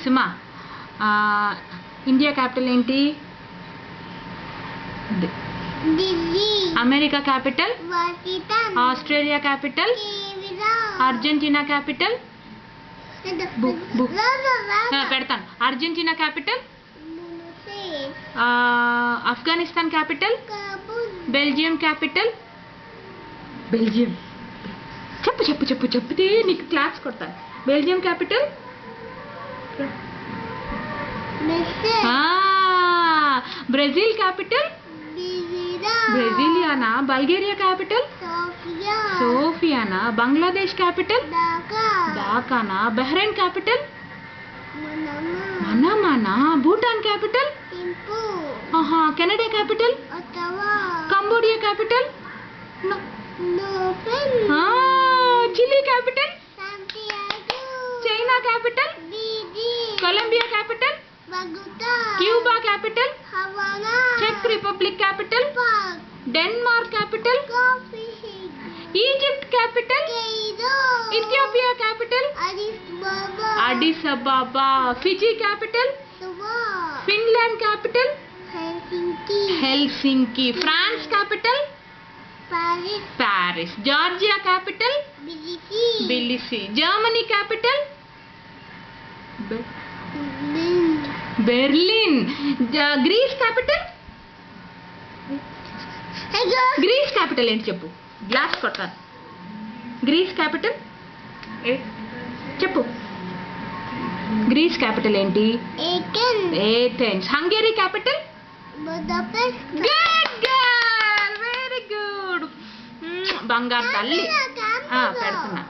సుమా India capital ఏంటి? America capital? Australia capital? Argentina capital? పెడతాను. Argentina capital? Afghanistan capital? Belgium capital? Belgium చెప్పు చెప్పు చెప్పు చెప్తే నీకు క్లాస్ కొడతాను. Belgium capital? Brazil capital? బ్రెజిలియానా? Bulgaria capital? సోఫియానా? బంగ్లాదేశ్ క్యాపిటల్? ఢాకానా? Bahrain capital? మనామానా? Bhutan capital? Canada capital? Cambodia capital? Chile capital? China capital? Colombia capital? Cuba capital? చెక్ Republic capital? Denmark capital? Egypt capital? Ethiopia capital? Addis Ababa. Fiji capital? Finland capital? Helsinki. France capital? Paris. Georgia capital? Tbilisi. Germany capital? Berlin. Greece capital? Greece capital ఏంటి చెప్పు, glass కొట్టాను. Greece capital చెప్పు. Greece capital ఏంటి? Athens. Hungary capital? Good girl, very good. బంగారు తల్లి. పెడుతున్నా.